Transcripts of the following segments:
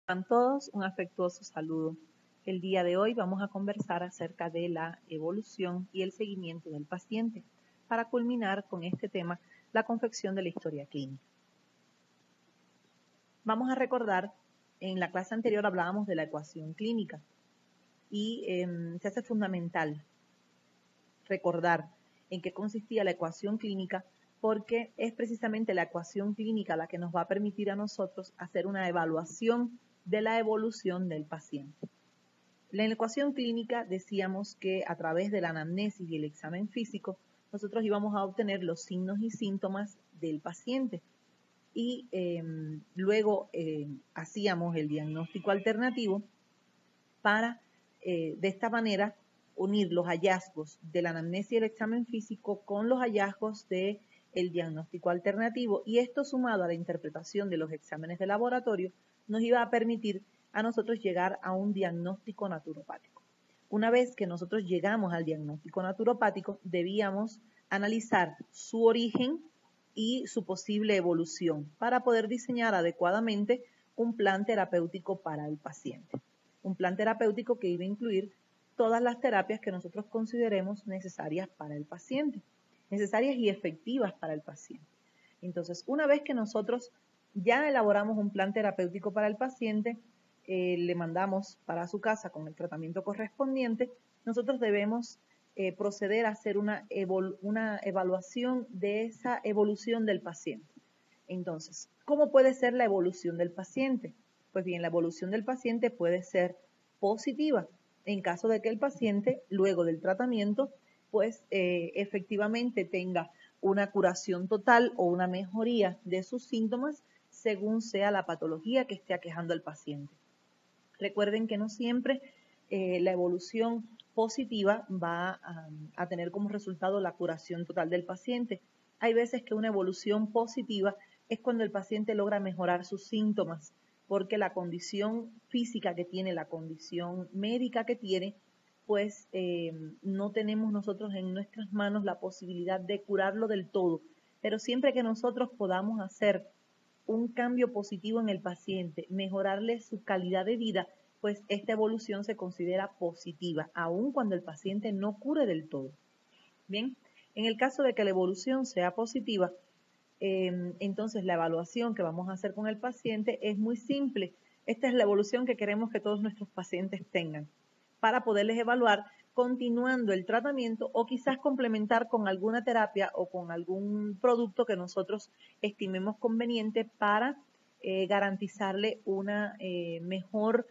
A todos un afectuoso saludo. El día de hoy vamos a conversar acerca de la evolución y el seguimiento del paciente para culminar con este tema la confección de la historia clínica. Vamos a recordar, en la clase anterior hablábamos de la ecuación clínica y se hace fundamental recordar en qué consistía la ecuación clínica porque es precisamente la ecuación clínica la que nos va a permitir a nosotros hacer una evaluación de la evolución del paciente. En la ecuación clínica decíamos que a través de la anamnesis y el examen físico, nosotros íbamos a obtener los signos y síntomas del paciente y luego hacíamos el diagnóstico alternativo para de esta manera unir los hallazgos de la anamnesis y el examen físico con los hallazgos del diagnóstico alternativo, y esto sumado a la interpretación de los exámenes de laboratorio nos iba a permitir a nosotros llegar a un diagnóstico naturopático. Una vez que nosotros llegamos al diagnóstico naturopático, debíamos analizar su origen y su posible evolución para poder diseñar adecuadamente un plan terapéutico para el paciente. Un plan terapéutico que iba a incluir todas las terapias que nosotros consideremos necesarias para el paciente, necesarias y efectivas para el paciente. Entonces, una vez que nosotros ya elaboramos un plan terapéutico para el paciente, le mandamos para su casa con el tratamiento correspondiente, nosotros debemos proceder a hacer una evaluación de esa evolución del paciente. Entonces, ¿cómo puede ser la evolución del paciente? Pues bien, la evolución del paciente puede ser positiva en caso de que el paciente, luego del tratamiento, pues efectivamente tenga una curación total o una mejoría de sus síntomas según sea la patología que esté aquejando al paciente. Recuerden que no siempre la evolución positiva va a tener como resultado la curación total del paciente. Hay veces que una evolución positiva es cuando el paciente logra mejorar sus síntomas, porque la condición física que tiene, la condición médica que tiene, pues no tenemos nosotros en nuestras manos la posibilidad de curarlo del todo. Pero siempre que nosotros podamos hacer un cambio positivo en el paciente, mejorarle su calidad de vida, pues esta evolución se considera positiva, aun cuando el paciente no cure del todo. Bien, en el caso de que la evolución sea positiva, entonces la evaluación que vamos a hacer con el paciente es muy simple. Esta es la evolución que queremos que todos nuestros pacientes tengan para poderles evaluar continuando el tratamiento o quizás complementar con alguna terapia o con algún producto que nosotros estimemos conveniente para garantizarle una mejor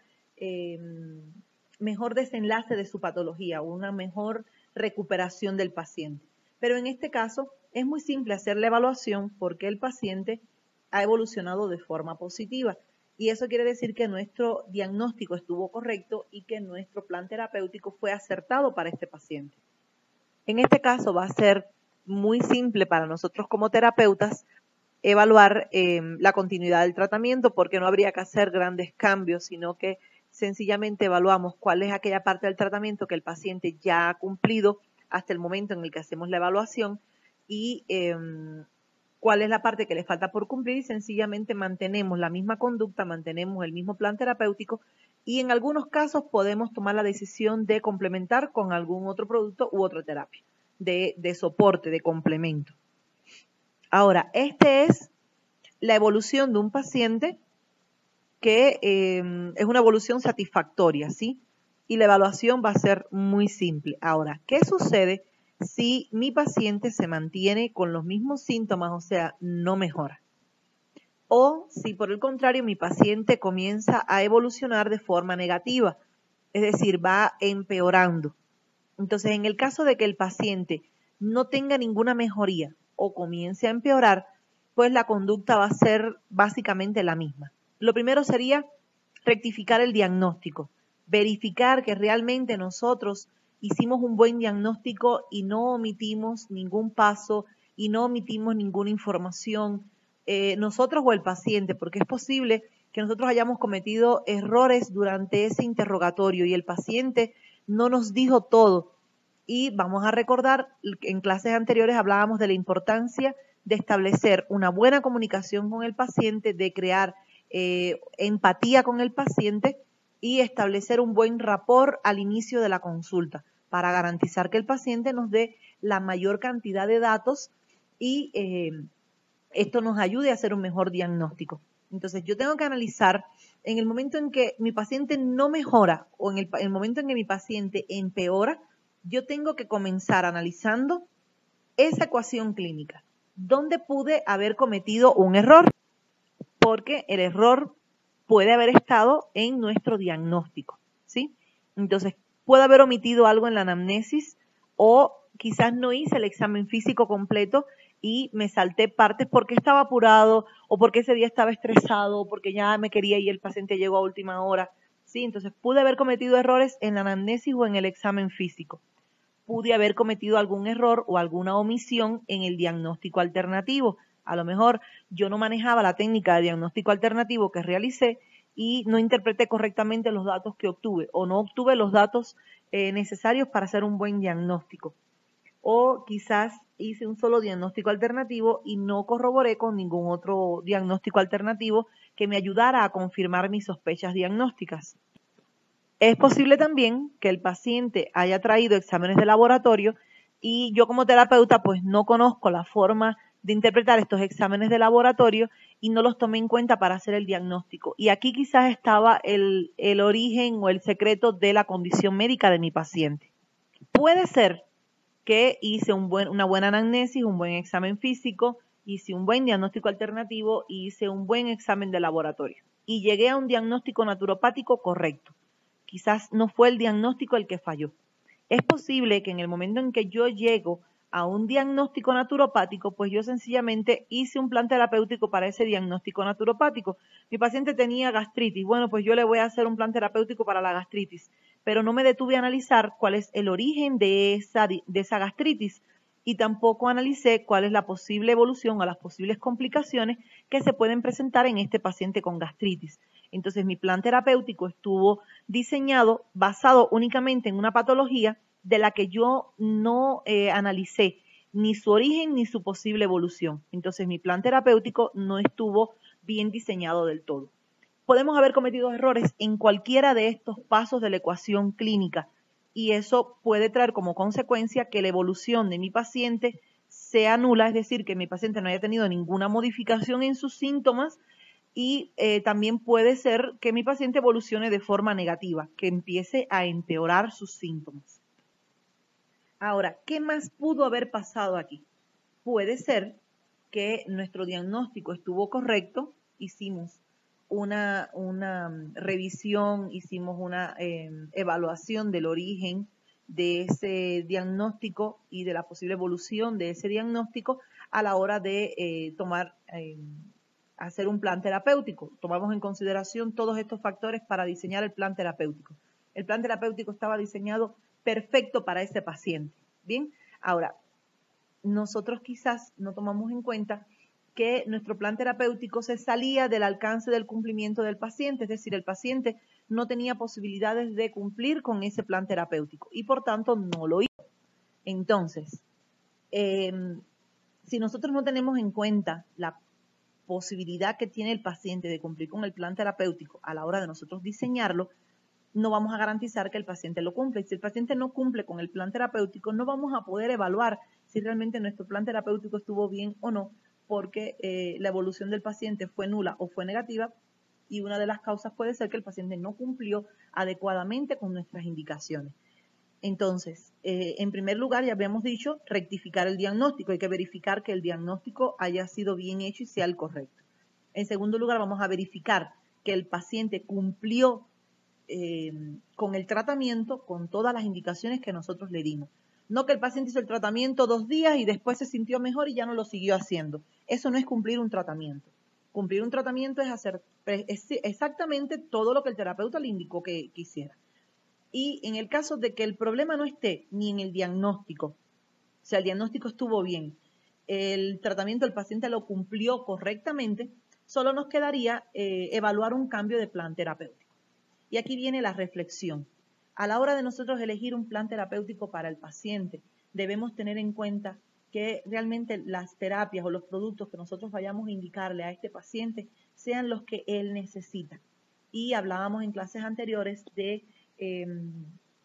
desenlace de su patología, una mejor recuperación del paciente. Pero en este caso es muy simple hacer la evaluación porque el paciente ha evolucionado de forma positiva. Y eso quiere decir que nuestro diagnóstico estuvo correcto y que nuestro plan terapéutico fue acertado para este paciente. En este caso va a ser muy simple para nosotros como terapeutas evaluar la continuidad del tratamiento porque no habría que hacer grandes cambios, sino que sencillamente evaluamos cuál es aquella parte del tratamiento que el paciente ya ha cumplido hasta el momento en el que hacemos la evaluación y cuál es la parte que le falta por cumplir y sencillamente mantenemos la misma conducta, mantenemos el mismo plan terapéutico y en algunos casos podemos tomar la decisión de complementar con algún otro producto u otra terapia de soporte, de complemento. Ahora, esta es la evolución de un paciente que es una evolución satisfactoria, ¿sí? Y la evaluación va a ser muy simple. Ahora, ¿qué sucede si mi paciente se mantiene con los mismos síntomas, o sea, no mejora? O si por el contrario mi paciente comienza a evolucionar de forma negativa, es decir, va empeorando. Entonces, en el caso de que el paciente no tenga ninguna mejoría o comience a empeorar, pues la conducta va a ser básicamente la misma. Lo primero sería rectificar el diagnóstico, verificar que realmente nosotros hicimos un buen diagnóstico y no omitimos ningún paso y no omitimos ninguna información, nosotros o el paciente, porque es posible que nosotros hayamos cometido errores durante ese interrogatorio y el paciente no nos dijo todo. Y vamos a recordar, en clases anteriores hablábamos de la importancia de establecer una buena comunicación con el paciente, de crear empatía con el paciente y establecer un buen rapport al inicio de la consulta para garantizar que el paciente nos dé la mayor cantidad de datos y esto nos ayude a hacer un mejor diagnóstico. Entonces, yo tengo que analizar en el momento en que mi paciente no mejora o en el momento en que mi paciente empeora, yo tengo que comenzar analizando esa ecuación clínica. ¿Dónde pude haber cometido un error? Porque el error puede haber estado en nuestro diagnóstico, ¿sí? Entonces, puedo haber omitido algo en la anamnesis o quizás no hice el examen físico completo y me salté partes porque estaba apurado o porque ese día estaba estresado o porque ya me quería ir y el paciente llegó a última hora, ¿sí? Entonces, pude haber cometido errores en la anamnesis o en el examen físico. Pude haber cometido algún error o alguna omisión en el diagnóstico alternativo. A lo mejor yo no manejaba la técnica de diagnóstico alternativo que realicé y no interpreté correctamente los datos que obtuve o no obtuve los datos necesarios para hacer un buen diagnóstico. O quizás hice un solo diagnóstico alternativo y no corroboré con ningún otro diagnóstico alternativo que me ayudara a confirmar mis sospechas diagnósticas. Es posible también que el paciente haya traído exámenes de laboratorio y yo como terapeuta pues no conozco la forma de interpretar estos exámenes de laboratorio y no los tomé en cuenta para hacer el diagnóstico. Y aquí quizás estaba el origen o el secreto de la condición médica de mi paciente. Puede ser que hice una buena anamnesis, un buen examen físico, hice un buen diagnóstico alternativo y hice un buen examen de laboratorio. Y llegué a un diagnóstico naturopático correcto. Quizás no fue el diagnóstico el que falló. Es posible que en el momento en que yo llego a un diagnóstico naturopático, pues yo sencillamente hice un plan terapéutico para ese diagnóstico naturopático. Mi paciente tenía gastritis, bueno, pues yo le voy a hacer un plan terapéutico para la gastritis, pero no me detuve a analizar cuál es el origen de esa gastritis y tampoco analicé cuál es la posible evolución o las posibles complicaciones que se pueden presentar en este paciente con gastritis. Entonces, mi plan terapéutico estuvo diseñado basado únicamente en una patología de la que yo no analicé ni su origen ni su posible evolución. Entonces, mi plan terapéutico no estuvo bien diseñado del todo. Podemos haber cometido errores en cualquiera de estos pasos de la ecuación clínica y eso puede traer como consecuencia que la evolución de mi paciente sea nula, es decir, que mi paciente no haya tenido ninguna modificación en sus síntomas y también puede ser que mi paciente evolucione de forma negativa, que empiece a empeorar sus síntomas. Ahora, ¿qué más pudo haber pasado aquí? Puede ser que nuestro diagnóstico estuvo correcto, hicimos una revisión, hicimos una evaluación del origen de ese diagnóstico y de la posible evolución de ese diagnóstico a la hora de hacer un plan terapéutico. Tomamos en consideración todos estos factores para diseñar el plan terapéutico. El plan terapéutico estaba diseñado perfecto para ese paciente. Bien, ahora, nosotros quizás no tomamos en cuenta que nuestro plan terapéutico se salía del alcance del cumplimiento del paciente, es decir, el paciente no tenía posibilidades de cumplir con ese plan terapéutico y por tanto no lo hizo. Entonces, si nosotros no tenemos en cuenta la posibilidad que tiene el paciente de cumplir con el plan terapéutico a la hora de nosotros diseñarlo, no vamos a garantizar que el paciente lo cumpla. Y si el paciente no cumple con el plan terapéutico, no vamos a poder evaluar si realmente nuestro plan terapéutico estuvo bien o no, porque la evolución del paciente fue nula o fue negativa y una de las causas puede ser que el paciente no cumplió adecuadamente con nuestras indicaciones. Entonces, en primer lugar, ya habíamos dicho, rectificar el diagnóstico. Hay que verificar que el diagnóstico haya sido bien hecho y sea el correcto. En segundo lugar, vamos a verificar que el paciente cumplió con el tratamiento, con todas las indicaciones que nosotros le dimos. No que el paciente hizo el tratamiento 2 días y después se sintió mejor y ya no lo siguió haciendo. Eso no es cumplir un tratamiento. Cumplir un tratamiento es hacer exactamente todo lo que el terapeuta le indicó que hiciera. Y en el caso de que el problema no esté ni en el diagnóstico, o sea, el diagnóstico estuvo bien, el tratamiento del paciente lo cumplió correctamente, solo nos quedaría evaluar un cambio de plan terapéutico. Y aquí viene la reflexión. A la hora de nosotros elegir un plan terapéutico para el paciente, debemos tener en cuenta que realmente las terapias o los productos que nosotros vayamos a indicarle a este paciente sean los que él necesita. Y hablábamos en clases anteriores de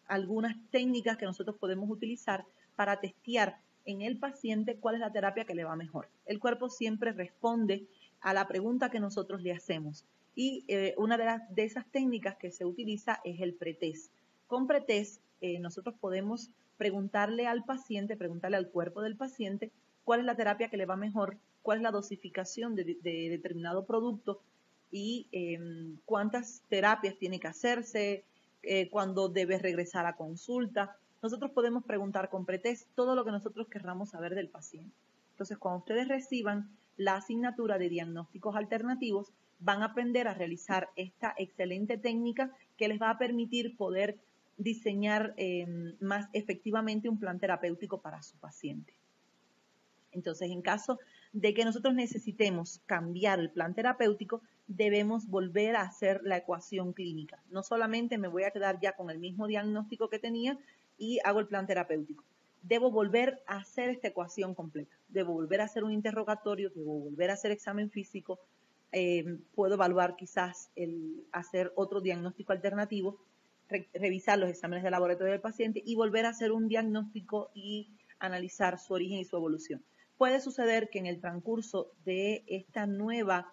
algunas técnicas que nosotros podemos utilizar para testear en el paciente cuál es la terapia que le va mejor. El cuerpo siempre responde a la pregunta que nosotros le hacemos. Y una de esas técnicas que se utiliza es el pretest. Con pretest nosotros podemos preguntarle al paciente, preguntarle al cuerpo del paciente cuál es la terapia que le va mejor, cuál es la dosificación de determinado producto y cuántas terapias tiene que hacerse, cuándo debe regresar a consulta. Nosotros podemos preguntar con pretest todo lo que nosotros querramos saber del paciente. Entonces, cuando ustedes reciban la asignatura de diagnósticos alternativos, van a aprender a realizar esta excelente técnica que les va a permitir poder diseñar más efectivamente un plan terapéutico para su paciente. Entonces, en caso de que nosotros necesitemos cambiar el plan terapéutico, debemos volver a hacer la ecuación clínica. No solamente me voy a quedar ya con el mismo diagnóstico que tenía y hago el plan terapéutico. Debo volver a hacer esta ecuación completa. Debo volver a hacer un interrogatorio, debo volver a hacer examen físico, puedo evaluar quizás hacer otro diagnóstico alternativo, revisar los exámenes de laboratorio del paciente y volver a hacer un diagnóstico y analizar su origen y su evolución. Puede suceder que en el transcurso de esta nueva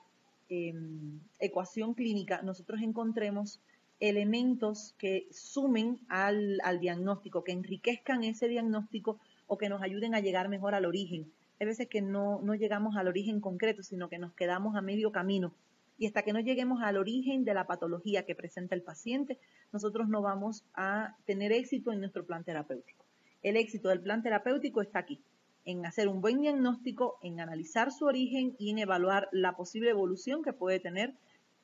ecuación clínica nosotros encontremos elementos que sumen al diagnóstico, que enriquezcan ese diagnóstico o que nos ayuden a llegar mejor al origen. Hay veces que no llegamos al origen concreto, sino que nos quedamos a medio camino. Y hasta que no lleguemos al origen de la patología que presenta el paciente, nosotros no vamos a tener éxito en nuestro plan terapéutico. El éxito del plan terapéutico está aquí, en hacer un buen diagnóstico, en analizar su origen y en evaluar la posible evolución que puede tener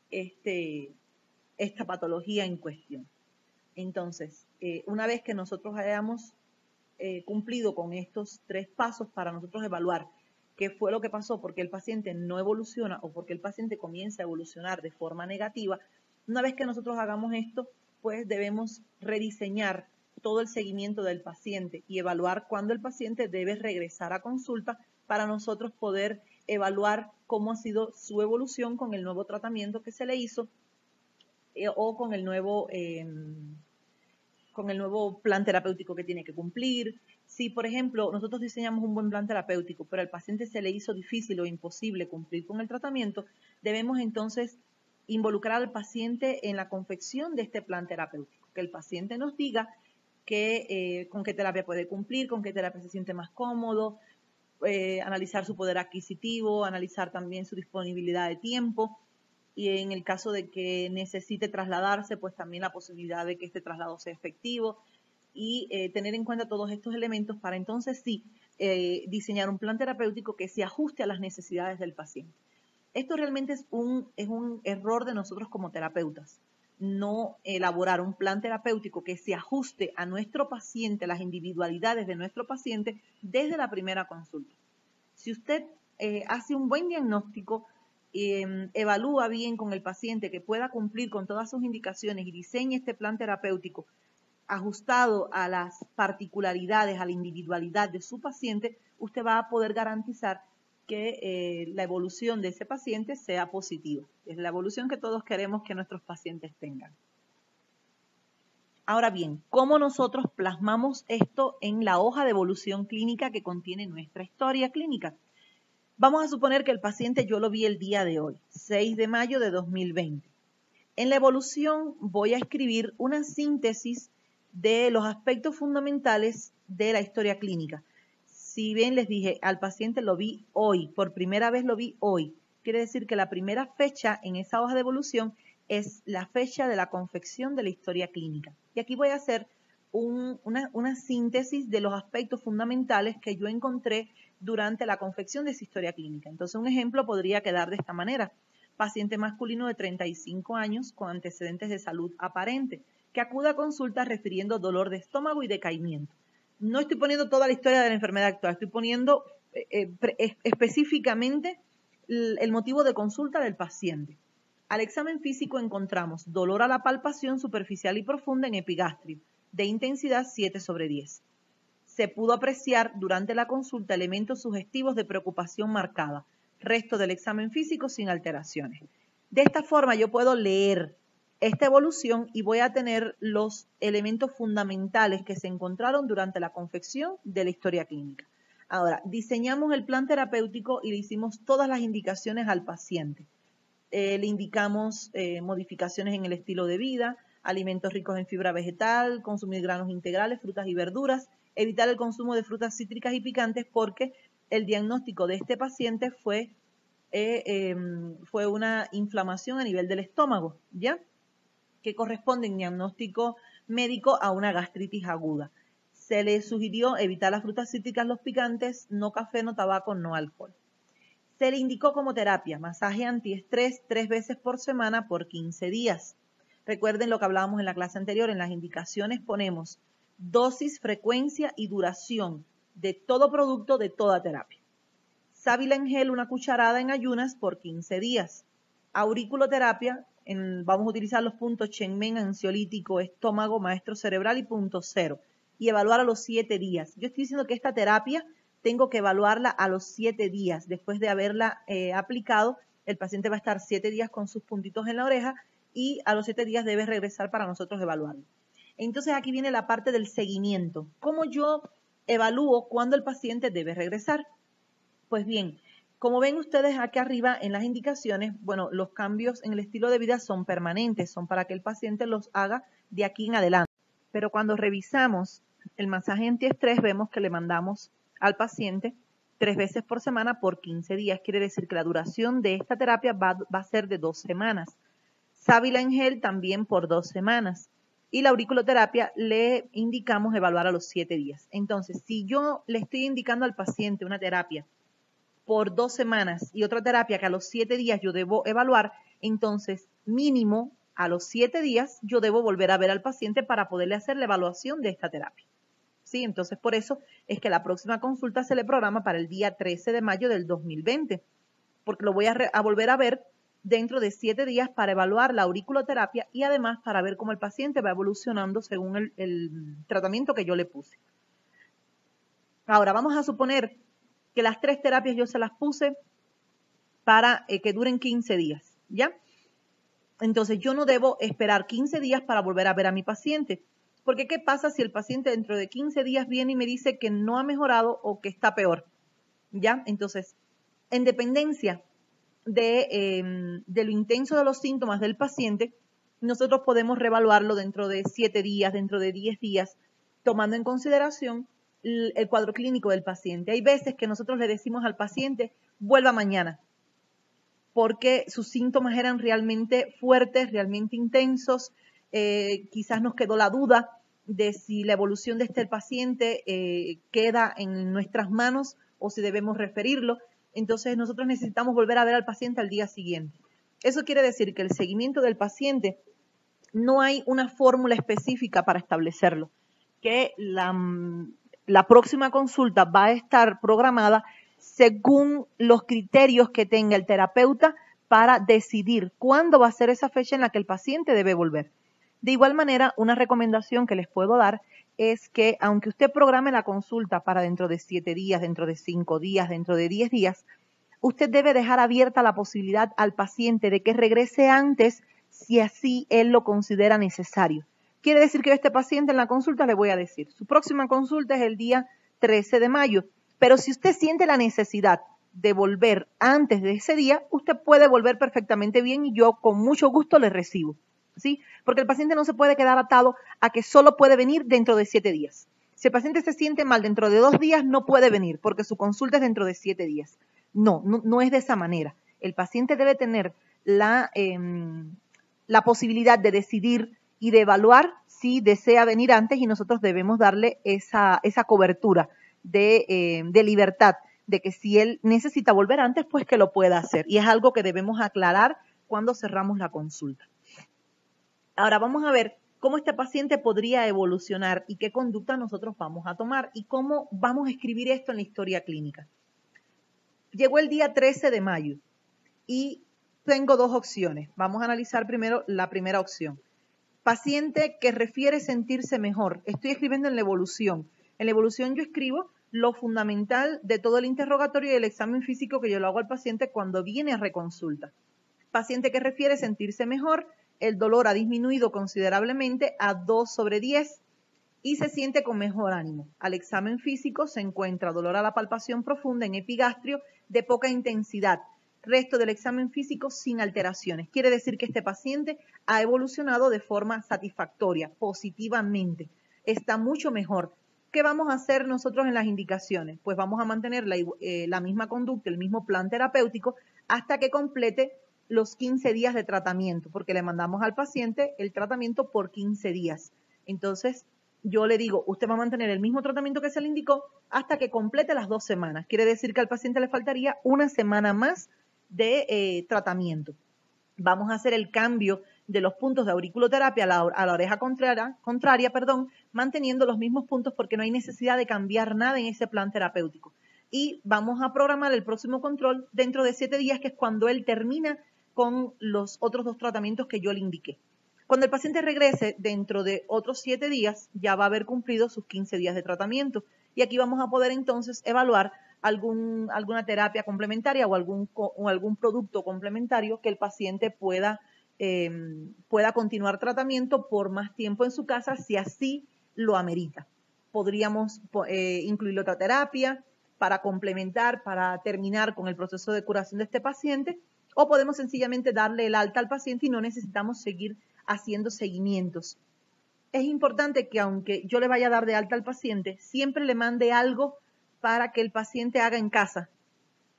esta patología en cuestión. Entonces, una vez que nosotros hayamos cumplido con estos 3 pasos para nosotros evaluar qué fue lo que pasó, porque el paciente no evoluciona o porque el paciente comienza a evolucionar de forma negativa, una vez que nosotros hagamos esto, pues debemos rediseñar todo el seguimiento del paciente y evaluar cuándo el paciente debe regresar a consulta para nosotros poder evaluar cómo ha sido su evolución con el nuevo tratamiento que se le hizo o con el nuevo plan terapéutico que tiene que cumplir. Si, por ejemplo, nosotros diseñamos un buen plan terapéutico, pero al paciente se le hizo difícil o imposible cumplir con el tratamiento, debemos entonces involucrar al paciente en la confección de este plan terapéutico, que el paciente nos diga con qué terapia puede cumplir, con qué terapia se siente más cómodo, analizar su poder adquisitivo, analizar también su disponibilidad de tiempo, y en el caso de que necesite trasladarse, pues también la posibilidad de que este traslado sea efectivo y tener en cuenta todos estos elementos para entonces sí diseñar un plan terapéutico que se ajuste a las necesidades del paciente. Esto realmente es un error de nosotros como terapeutas, no elaborar un plan terapéutico que se ajuste a nuestro paciente, a las individualidades de nuestro paciente desde la primera consulta. Si usted hace un buen diagnóstico, evalúa bien con el paciente que pueda cumplir con todas sus indicaciones y diseñe este plan terapéutico ajustado a las particularidades, a la individualidad de su paciente, usted va a poder garantizar que la evolución de ese paciente sea positiva. Es la evolución que todos queremos que nuestros pacientes tengan. Ahora bien, ¿cómo nosotros plasmamos esto en la hoja de evolución clínica que contiene nuestra historia clínica? Vamos a suponer que el paciente yo lo vi el día de hoy, 6 de mayo de 2020. En la evolución voy a escribir una síntesis de los aspectos fundamentales de la historia clínica. Si bien les dije, al paciente lo vi hoy, por primera vez lo vi hoy, quiere decir que la primera fecha en esa hoja de evolución es la fecha de la confección de la historia clínica. Y aquí voy a hacer una síntesis de los aspectos fundamentales que yo encontré durante la confección de esa historia clínica. Entonces, un ejemplo podría quedar de esta manera. Paciente masculino de 35 años con antecedentes de salud aparente, que acude a consulta refiriendo dolor de estómago y decaimiento. No estoy poniendo toda la historia de la enfermedad actual, estoy poniendo específicamente el motivo de consulta del paciente. Al examen físico encontramos dolor a la palpación superficial y profunda en epigastrio, de intensidad 7/10. Se pudo apreciar durante la consulta elementos sugestivos de preocupación marcada. Resto del examen físico sin alteraciones. De esta forma yo puedo leer esta evolución y voy a tener los elementos fundamentales que se encontraron durante la confección de la historia clínica. Ahora, diseñamos el plan terapéutico y le hicimos todas las indicaciones al paciente. Le indicamos modificaciones en el estilo de vida, alimentos ricos en fibra vegetal, consumir granos integrales, frutas y verduras, evitar el consumo de frutas cítricas y picantes porque el diagnóstico de este paciente fue una inflamación a nivel del estómago, ¿ya? Que corresponde en diagnóstico médico a una gastritis aguda. Se le sugirió evitar las frutas cítricas, los picantes, no café, no tabaco, no alcohol. Se le indicó como terapia masaje antiestrés 3 veces por semana por 15 días. Recuerden lo que hablábamos en la clase anterior, en las indicaciones ponemos dosis, frecuencia y duración de todo producto, de toda terapia. Sábila en gel, 1 cucharada en ayunas por 15 días. Auriculoterapia, vamos a utilizar los puntos Chenmen, ansiolítico, estómago, maestro cerebral y punto 0. Y evaluar a los 7 días. Yo estoy diciendo que esta terapia tengo que evaluarla a los 7 días. Después de haberla aplicado, el paciente va a estar 7 días con sus puntitos en la oreja y a los 7 días debe regresar para nosotros evaluarlo. Entonces aquí viene la parte del seguimiento. ¿Cómo yo evalúo cuándo el paciente debe regresar? Pues bien, como ven ustedes aquí arriba en las indicaciones, bueno, los cambios en el estilo de vida son permanentes, son para que el paciente los haga de aquí en adelante. Pero cuando revisamos el masaje antiestrés, vemos que le mandamos al paciente 3 veces por semana por 15 días. Quiere decir que la duración de esta terapia va a ser de 2 semanas. Sábila en gel también por 2 semanas. Y la auriculoterapia le indicamos evaluar a los 7 días. Entonces, si yo le estoy indicando al paciente una terapia por 2 semanas y otra terapia que a los 7 días yo debo evaluar, entonces mínimo a los 7 días yo debo volver a ver al paciente para poderle hacer la evaluación de esta terapia. ¿Sí? Entonces por eso es que la próxima consulta se le programa para el día 13 de mayo del 2020, porque lo voy a volver a ver dentro de 7 días para evaluar la auriculoterapia y además para ver cómo el paciente va evolucionando según el tratamiento que yo le puse. Ahora vamos a suponer que las 3 terapias yo se las puse para que duren 15 días, ¿ya? Entonces yo no debo esperar 15 días para volver a ver a mi paciente, porque ¿qué pasa si el paciente dentro de 15 días viene y me dice que no ha mejorado o que está peor? ¿Ya? Entonces, en dependencia de lo intenso de los síntomas del paciente, nosotros podemos reevaluarlo dentro de 7 días, dentro de 10 días, tomando en consideración el cuadro clínico del paciente. Hay veces que nosotros le decimos al paciente, vuelva mañana, porque sus síntomas eran realmente fuertes, realmente intensos. Quizás nos quedó la duda de si la evolución de este paciente queda en nuestras manos o si debemos referirlo. Entonces nosotros necesitamos volver a ver al paciente al día siguiente. Eso quiere decir que el seguimiento del paciente no hay una fórmula específica para establecerlo, que la próxima consulta va a estar programada según los criterios que tenga el terapeuta para decidir cuándo va a ser esa fecha en la que el paciente debe volver. De igual manera, una recomendación que les puedo dar es que aunque usted programe la consulta para dentro de 7 días, dentro de 5 días, dentro de 10 días, usted debe dejar abierta la posibilidad al paciente de que regrese antes si así él lo considera necesario. Quiere decir que yo a este paciente en la consulta le voy a decir, su próxima consulta es el día 13 de mayo, pero si usted siente la necesidad de volver antes de ese día, usted puede volver perfectamente bien y yo con mucho gusto le recibo, ¿sí? Porque el paciente no se puede quedar atado a que solo puede venir dentro de 7 días. Si el paciente se siente mal dentro de 2 días, no puede venir porque su consulta es dentro de 7 días. No es de esa manera. El paciente debe tener la posibilidad de decidir y de evaluar si desea venir antes y nosotros debemos darle esa cobertura de libertad, de que si él necesita volver antes, pues que lo pueda hacer. Y es algo que debemos aclarar cuando cerramos la consulta. Ahora vamos a ver cómo este paciente podría evolucionar y qué conducta nosotros vamos a tomar y cómo vamos a escribir esto en la historia clínica. Llegó el día 13 de mayo y tengo 2 opciones. Vamos a analizar primero la primera opción. Paciente que refiere sentirse mejor. Estoy escribiendo en la evolución. En la evolución yo escribo lo fundamental de todo el interrogatorio y el examen físico que yo lo hago al paciente cuando viene a reconsulta. Paciente que refiere sentirse mejor, el dolor ha disminuido considerablemente a 2/10 y se siente con mejor ánimo. Al examen físico se encuentra dolor a la palpación profunda en epigastrio de poca intensidad. Resto del examen físico sin alteraciones. Quiere decir que este paciente ha evolucionado de forma satisfactoria, positivamente. Está mucho mejor. ¿Qué vamos a hacer nosotros en las indicaciones? Pues vamos a mantener la misma conducta, el mismo plan terapéutico hasta que complete los 15 días de tratamiento, porque le mandamos al paciente el tratamiento por 15 días. Entonces, yo le digo, usted va a mantener el mismo tratamiento que se le indicó hasta que complete las 2 semanas. Quiere decir que al paciente le faltaría una semana más de tratamiento. Vamos a hacer el cambio de los puntos de auriculoterapia a la oreja contraria, manteniendo los mismos puntos porque no hay necesidad de cambiar nada en ese plan terapéutico. Y vamos a programar el próximo control dentro de 7 días, que es cuando él termina con los otros 2 tratamientos que yo le indiqué. Cuando el paciente regrese dentro de otros 7 días, ya va a haber cumplido sus 15 días de tratamiento. Y aquí vamos a poder entonces evaluar alguna terapia complementaria o algún producto complementario que el paciente pueda continuar tratamiento por más tiempo en su casa, si así lo amerita. Podríamos incluir otra terapia para complementar, para terminar con el proceso de curación de este paciente, o podemos sencillamente darle el alta al paciente y no necesitamos seguir haciendo seguimientos. Es importante que aunque yo le vaya a dar de alta al paciente, siempre le mande algo para que el paciente haga en casa.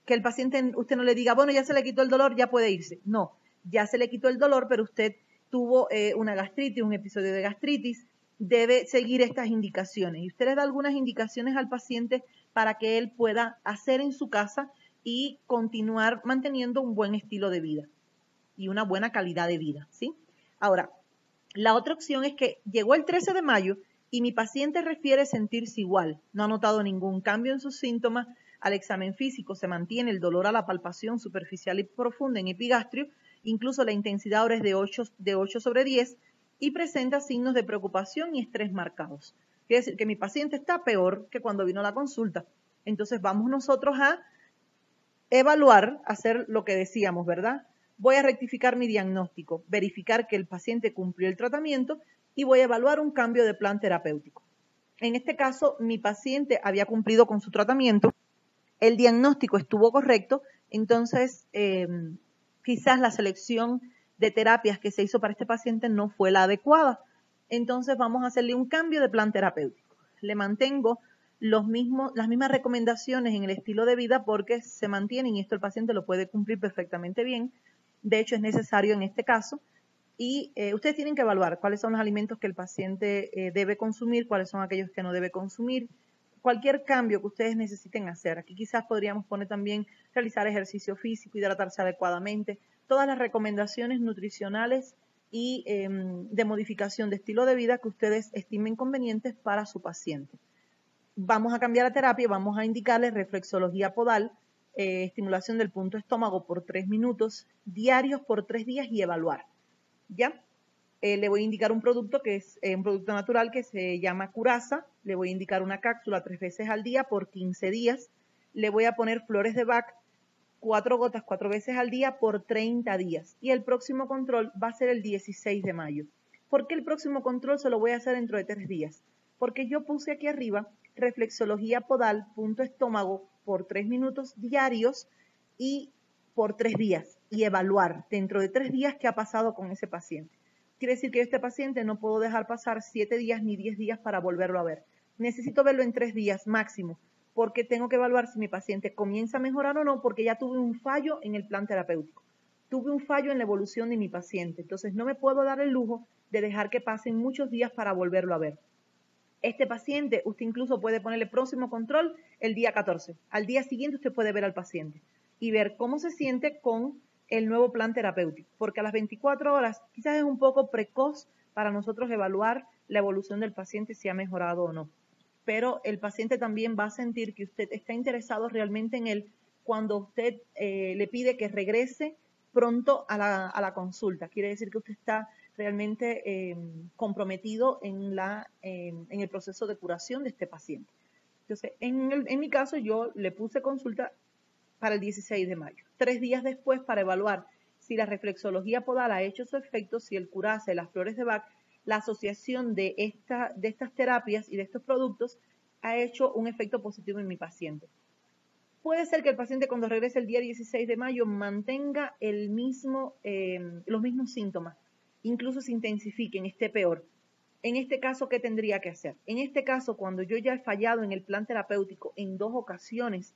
Que el paciente, usted no le diga, bueno, ya se le quitó el dolor, ya puede irse. No, ya se le quitó el dolor, pero usted tuvo una gastritis, un episodio de gastritis, debe seguir estas indicaciones. Y usted le da algunas indicaciones al paciente para que él pueda hacer en su casa y continuar manteniendo un buen estilo de vida y una buena calidad de vida, ¿sí? Ahora, la otra opción es que llegó el 13 de mayo y mi paciente refiere sentirse igual, no ha notado ningún cambio en sus síntomas, al examen físico se mantiene el dolor a la palpación superficial y profunda en epigastrio, incluso la intensidad ahora es de 8/10 y presenta signos de preocupación y estrés marcados. Quiere decir que mi paciente está peor que cuando vino a la consulta. Entonces vamos nosotros a evaluar, hacer lo que decíamos, ¿verdad? Voy a rectificar mi diagnóstico, verificar que el paciente cumplió el tratamiento y voy a evaluar un cambio de plan terapéutico. En este caso, mi paciente había cumplido con su tratamiento, el diagnóstico estuvo correcto, entonces quizás la selección de terapias que se hizo para este paciente no fue la adecuada. Entonces vamos a hacerle un cambio de plan terapéutico. Le mantengo las mismas recomendaciones en el estilo de vida porque se mantienen y esto el paciente lo puede cumplir perfectamente bien. De hecho, es necesario en este caso. Y ustedes tienen que evaluar cuáles son los alimentos que el paciente debe consumir, cuáles son aquellos que no debe consumir, cualquier cambio que ustedes necesiten hacer. Aquí quizás podríamos poner también realizar ejercicio físico, hidratarse adecuadamente, todas las recomendaciones nutricionales y de modificación de estilo de vida que ustedes estimen convenientes para su paciente. Vamos a cambiar la terapia, vamos a indicarle reflexología podal, estimulación del punto estómago por 3 minutos, diarios por 3 días y evaluar. ¿Ya? Le voy a indicar un producto que es un producto natural que se llama Curasa. Le voy a indicar una cápsula 3 veces al día por 15 días. Le voy a poner flores de Bach, 4 gotas 4 veces al día por 30 días. Y el próximo control va a ser el 16 de mayo. ¿Por qué el próximo control se lo voy a hacer dentro de 3 días? Porque yo puse aquí arriba reflexología podal, punto estómago por 3 minutos diarios y por 3 días. Y evaluar dentro de 3 días qué ha pasado con ese paciente. Quiere decir que este paciente no puedo dejar pasar 7 días ni 10 días para volverlo a ver. Necesito verlo en 3 días máximo, porque tengo que evaluar si mi paciente comienza a mejorar o no, porque ya tuve un fallo en el plan terapéutico. Tuve un fallo en la evolución de mi paciente. Entonces no me puedo dar el lujo de dejar que pasen muchos días para volverlo a ver. Este paciente, usted incluso puede ponerle próximo control el día 14. Al día siguiente usted puede ver al paciente y ver cómo se siente con el nuevo plan terapéutico, porque a las 24 horas quizás es un poco precoz para nosotros evaluar la evolución del paciente si ha mejorado o no. Pero el paciente también va a sentir que usted está interesado realmente en él cuando usted le pide que regrese pronto a la consulta. Quiere decir que usted está realmente comprometido en el proceso de curación de este paciente. Entonces, en mi caso, yo le puse consulta para el 16 de mayo. 3 días después, para evaluar si la reflexología podal ha hecho su efecto, si el Curace, las flores de Bach, la asociación de estas terapias y de estos productos ha hecho un efecto positivo en mi paciente. Puede ser que el paciente cuando regrese el día 16 de mayo mantenga los mismos síntomas, incluso se intensifiquen, esté peor. En este caso, ¿qué tendría que hacer? En este caso, cuando yo ya he fallado en el plan terapéutico en 2 ocasiones,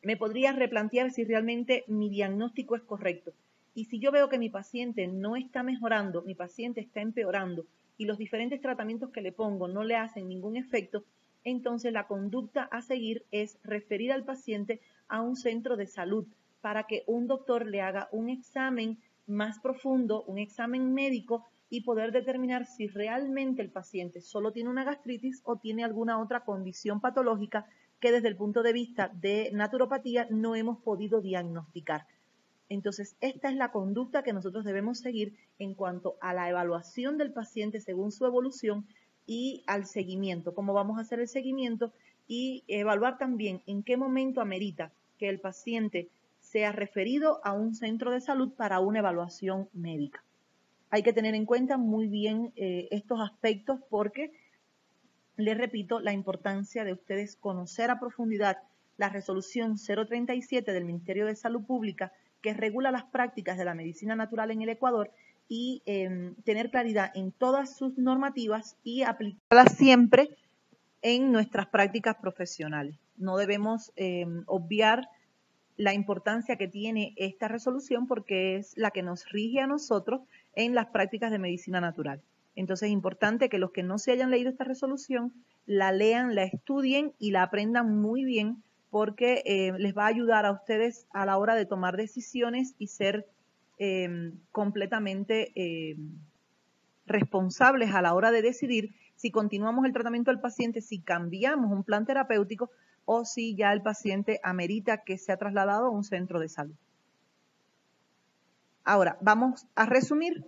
me podría replantear si realmente mi diagnóstico es correcto. Y si yo veo que mi paciente no está mejorando, mi paciente está empeorando y los diferentes tratamientos que le pongo no le hacen ningún efecto, entonces la conducta a seguir es referir al paciente a un centro de salud para que un doctor le haga un examen más profundo, un examen médico y poder determinar si realmente el paciente solo tiene una gastritis o tiene alguna otra condición patológica que desde el punto de vista de naturopatía no hemos podido diagnosticar. Entonces, esta es la conducta que nosotros debemos seguir en cuanto a la evaluación del paciente según su evolución y al seguimiento, cómo vamos a hacer el seguimiento y evaluar también en qué momento amerita que el paciente sea referido a un centro de salud para una evaluación médica. Hay que tener en cuenta muy bien estos aspectos porque, les repito, la importancia de ustedes conocer a profundidad la resolución 037 del Ministerio de Salud Pública que regula las prácticas de la medicina natural en el Ecuador y tener claridad en todas sus normativas y aplicarlas siempre en nuestras prácticas profesionales. No debemos obviar la importancia que tiene esta resolución porque es la que nos rige a nosotros en las prácticas de medicina natural. Entonces es importante que los que no se hayan leído esta resolución la lean, la estudien y la aprendan muy bien porque les va a ayudar a ustedes a la hora de tomar decisiones y ser completamente responsables a la hora de decidir si continuamos el tratamiento del paciente, si cambiamos un plan terapéutico o si ya el paciente amerita que sea trasladado a un centro de salud. Ahora, vamos a resumir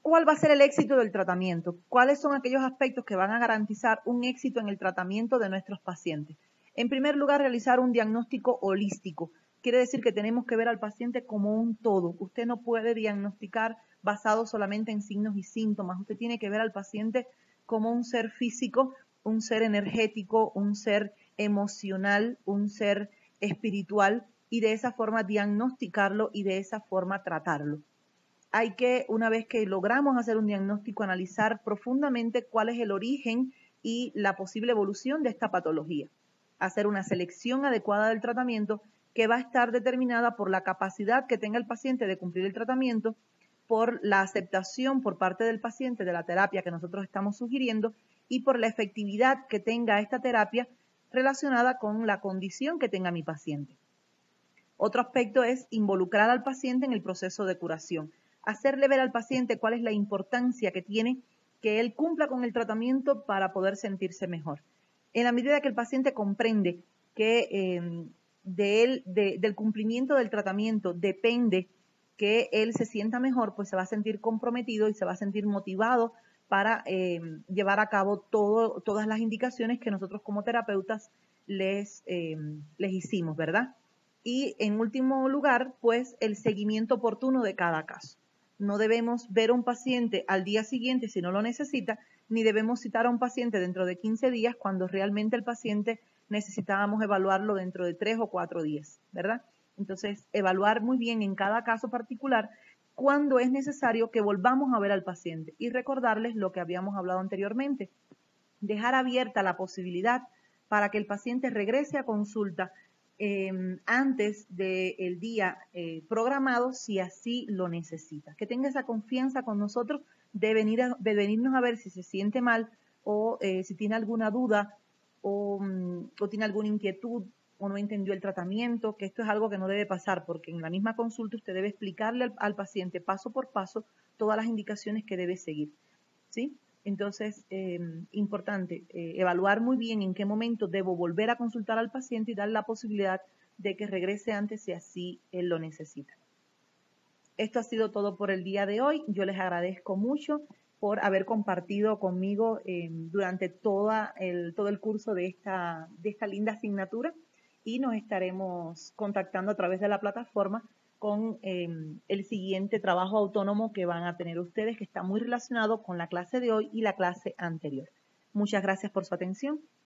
cuál va a ser el éxito del tratamiento, cuáles son aquellos aspectos que van a garantizar un éxito en el tratamiento de nuestros pacientes. En primer lugar, realizar un diagnóstico holístico. Quiere decir que tenemos que ver al paciente como un todo. Usted no puede diagnosticar basado solamente en signos y síntomas. Usted tiene que ver al paciente como un ser físico, un ser energético, un ser emocional, un ser espiritual y de esa forma diagnosticarlo y de esa forma tratarlo. Hay que, una vez que logramos hacer un diagnóstico, analizar profundamente cuál es el origen y la posible evolución de esta patología. Hacer una selección adecuada del tratamiento que va a estar determinada por la capacidad que tenga el paciente de cumplir el tratamiento, por la aceptación por parte del paciente de la terapia que nosotros estamos sugiriendo y por la efectividad que tenga esta terapia relacionada con la condición que tenga mi paciente. Otro aspecto es involucrar al paciente en el proceso de curación. Hacerle ver al paciente cuál es la importancia que tiene que él cumpla con el tratamiento para poder sentirse mejor. En la medida que el paciente comprende que del cumplimiento del tratamiento depende que él se sienta mejor, pues se va a sentir comprometido y se va a sentir motivado para llevar a cabo todas las indicaciones que nosotros como terapeutas les hicimos, ¿verdad? Y en último lugar, pues el seguimiento oportuno de cada caso. No debemos ver a un paciente al día siguiente si no lo necesita, ni debemos citar a un paciente dentro de 15 días cuando realmente el paciente necesitábamos evaluarlo dentro de 3 o 4 días, ¿verdad? Entonces, evaluar muy bien en cada caso particular cuándo es necesario que volvamos a ver al paciente y recordarles lo que habíamos hablado anteriormente. Dejar abierta la posibilidad para que el paciente regrese a consulta antes del día programado si así lo necesita. Que tenga esa confianza con nosotros de venirnos a ver si se siente mal o si tiene alguna duda o tiene alguna inquietud o no entendió el tratamiento, que esto es algo que no debe pasar porque en la misma consulta usted debe explicarle al paciente paso por paso todas las indicaciones que debe seguir, ¿sí? Entonces, importante, evaluar muy bien en qué momento debo volver a consultar al paciente y dar la posibilidad de que regrese antes si así él lo necesita. Esto ha sido todo por el día de hoy. Yo les agradezco mucho por haber compartido conmigo durante todo el curso de esta linda asignatura y nos estaremos contactando a través de la plataforma con el siguiente trabajo autónomo que van a tener ustedes, que está muy relacionado con la clase de hoy y la clase anterior. Muchas gracias por su atención.